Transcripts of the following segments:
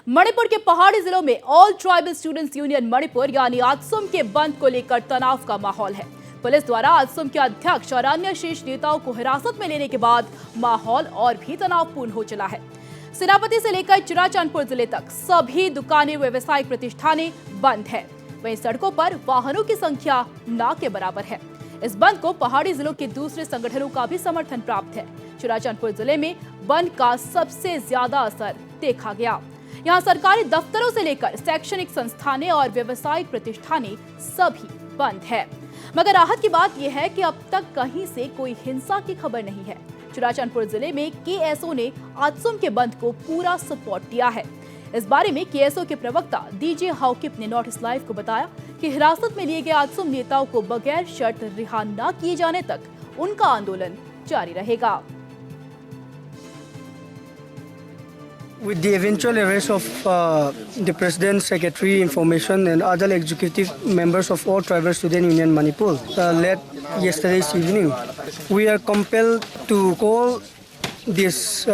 मणिपुर के पहाड़ी जिलों में all tribal students union Manipur यानी आत्सुम के बंद को लेकर तनाव का माहौल है। पुलिस द्वारा आत्सुम के अध्यक्ष और अन्य शीर्ष नेताओं को हिरासत में लेने के बाद माहौल और भी तनावपूर्ण हो चला है। सेनापति से लेकर चुराचांदपुर जिले तक सभी दुकानें, व्यावसायिक प्रतिष्ठानें बंद है। वहीं सड़कों पर वाहनों की संख्या ना के बराबर है। इस बंद को पहाड़ी जिलों के दूसरे संगठनों का भी समर्थन प्राप्त है। चुराचांदपुर जिले में बंद का सबसे ज्यादा असर देखा गया। यहाँ सरकारी दफ्तरों से लेकर शैक्षणिक संस्थानें और व्यावसायिक प्रतिष्ठानें सभी बंद है। मगर राहत की बात यह है कि अब तक कहीं से कोई हिंसा की खबर नहीं है। चुराचांदपुर जिले में केएसओ ने आत्सुम के बंद को पूरा सपोर्ट दिया है। इस बारे में केएसओ के प्रवक्ता डीजे हाउकिप ने नॉर्थ ईस्ट लाइव को बताया कि हिरासत में लिए गए आत्सुम नेताओं को बगैर शर्त रिहा न किए जाने तक उनका आंदोलन जारी रहेगा। With the eventual arrest of the President, Secretary, Information and other executive members of all tribal student union Manipur led yesterday's evening, we are compelled to call this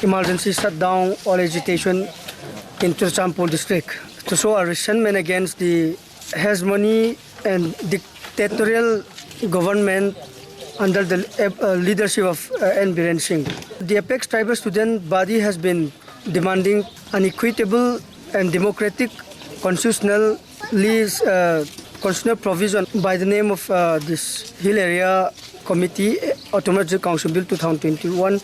emergency shutdown or agitation in Churachandpur district to show our resentment against the hegemony and dictatorial government under the leadership of N. Biren Singh. The Apex Tribal Student Body has been demanding an equitable and democratic constitutional provision by the name of this Hill Area Committee Automatic Council Bill 2021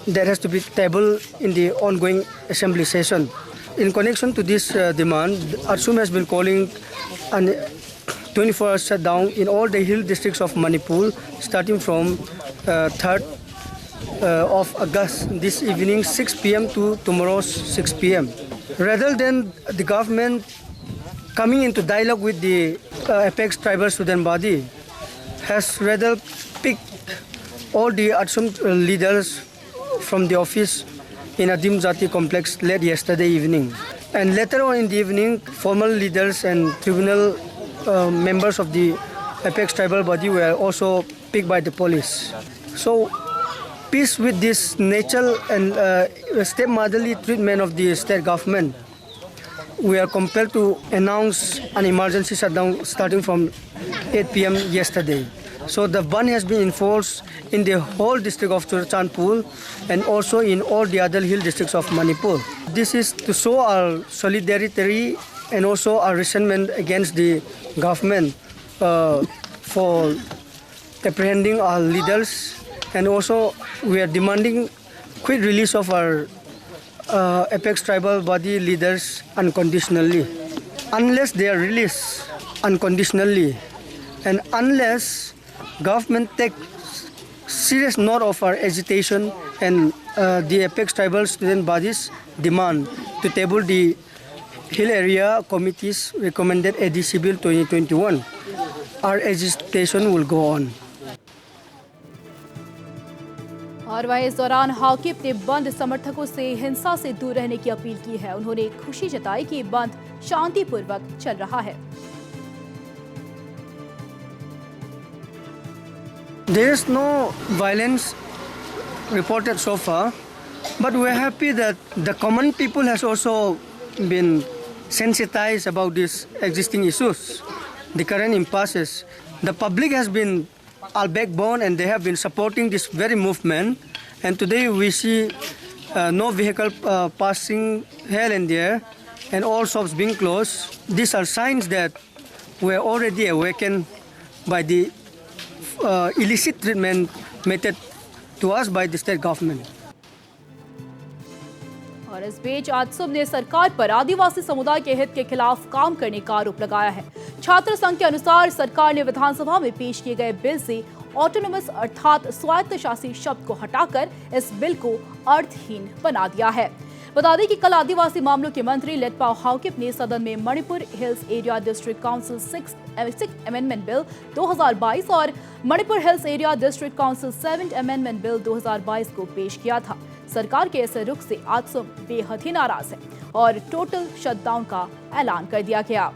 that has to be tabled in the ongoing assembly session. In connection to this demand, ATSUM has been calling an 24-hour shutdown in all the hill districts of Manipur starting from 3rd of August this evening 6 p.m. to tomorrow 6 p.m. Rather than the government coming into dialogue with the Apex Tribal Student Body, has rather picked all the ATSUM leaders from the office in Adim Jati complex late yesterday evening. And later on in the evening, former leaders and tribunal members of the Apex Tribal Body were also picked by the police. So, peace with this natural and stepmotherly treatment of the state government, we are compelled to announce an emergency shutdown starting from 8 p.m. yesterday. So the ban has been enforced in the whole district of Churachandpur and also in all the other hill districts of Manipur. This is to show our solidarity and also our resentment against the government for apprehending our leaders, and also we are demanding quick release of our Apex Tribal Body leaders unconditionally. Unless they are released unconditionally and unless government takes serious note of our agitation and the Apex Tribal Student Body's demand to table the Hill Area Committee's recommended ADC Bill 2021, our agitation will go on. और वहीं इस दौरान हाकिब ने बंद समर्थकों से हिंसा से दूर रहने की अपील की है। उन्होंने खुशी जताई कि बंद शांतिपूर्वक चल रहा है। There is no violence reported so far, but we are happy that the common people has also been sensitized about these existing issues, the current impasses. The public has been our backbone and they have been supporting this very movement. And today we see no vehicle passing here and there and all shops being closed. These are signs that we are already awakened by the illicit treatment meted to us by the state government. और इस बीच आत्सुम ने सरकार पर आदिवासी समुदाय के हित के खिलाफ काम करने का आरोप लगाया है। छात्र संघ के अनुसार सरकार ने विधानसभा में पेश किए गए बिल से ऑटोनोमस अर्थात स्वायत्त शासी शब्द को हटाकर इस बिल को अर्थहीन बना दिया है। बता दें कि कल आदिवासी मामलों के मंत्री लेटपाओ हाउकिप ने सदन में Manipur hills area district council 6 amendment bill 2022 और Manipur hills area district council 7 amendment bill 2022 को पेश किया था। सरकार के ऐसे रुख से आत्सुम बेहद ही नाराज है और टोटल शटडाउन का ऐलान कर दिया गया।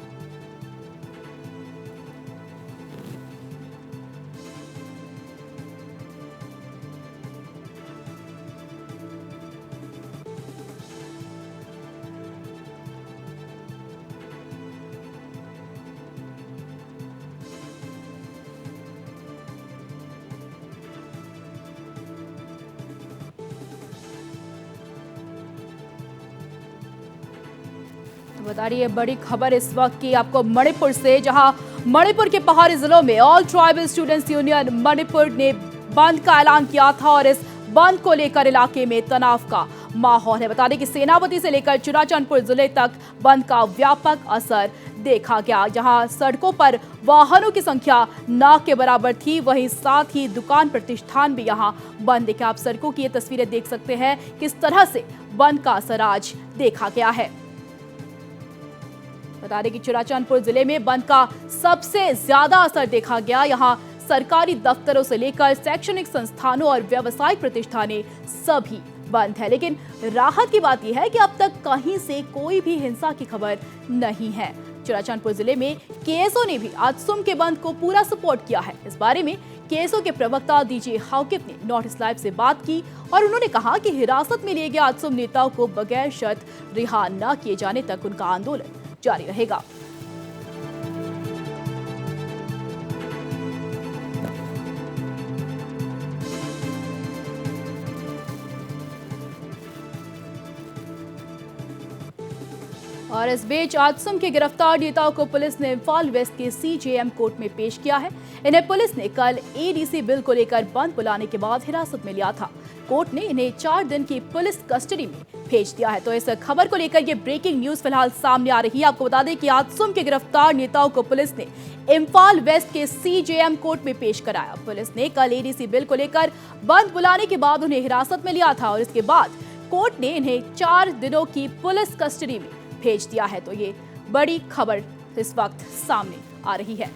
बता रही है बड़ी खबर इस वक्त की आपको मणिपुर से, जहां मणिपुर के पहाड़ी जिलों में all tribal students union Manipur ने बंद का ऐलान किया था और इस बंद को लेकर इलाके में तनाव का माहौल है। बता दें कि सेनापति से लेकर चुराचांदपुर जिले तक बंद का व्यापक असर देखा गया। जहां सड़कों पर वाहनों की संख्या ना के बराबर थी, वहीं साथ ही दुकान प्रतिष्ठान भी यहां बंद। देखिए आप सड़कों की ये तस्वीरें देख सकते हैं, किस तरह से बंद का असर आज देखा गया है। बता दें कि चुराचांदपुर जिले में बंद का सबसे ज्यादा असर देखा गया। यहां सरकारी दफ्तरों से लेकर शैक्षणिक संस्थानों और व्यावसायिक प्रतिष्ठानें सभी बंद है। लेकिन राहत की बात यह है कि अब तक कहीं से कोई भी हिंसा की खबर नहीं है। चुराचांदपुर जिले में केएसओ ने भी आत्सुम के बंद को पूरा सपोर्ट किया है। इस बारे में केएसओ के प्रवक्ता डीजे हाउकिप ने नॉर्थ ईस्ट लाइव से बात की और उन्होंने कहा कि हिरासत में लिए गए आत्सुम नेताओं को बगैर शर्त रिहा न किए जाने तक उनका आंदोलन जारी रहेगा। और इस बीच आत्सुम के गिरफ्तार नेताओं को पुलिस ने इम्फाल वेस्ट के सीजेएम कोर्ट में पेश किया है। इन्हें पुलिस ने कल एडीसी बिल को लेकर बंद बुलाने के बाद हिरासत में लिया था। कोर्ट ने इन्हें 4 दिन की पुलिस कस्टडी में भेज दिया है। तो इस खबर को लेकर ये ब्रेकिंग न्यूज फिलहाल सामने आ रही है। आपको बता दें कि आत्सुम के गिरफ्तार नेताओं को पुलिस ने इम्फाल वेस्ट के सीजेएम कोर्ट में पेश कराया। पुलिस ने कल एडीसी बिल को लेकर बंद बुलाने के बाद उन्हें हिरासत में लिया था और इसके बाद कोर्ट ने इन्हें 4 दिनों की पुलिस कस्टडी में भेज दिया है। तो ये बड़ी खबर इस वक्त सामने आ रही है।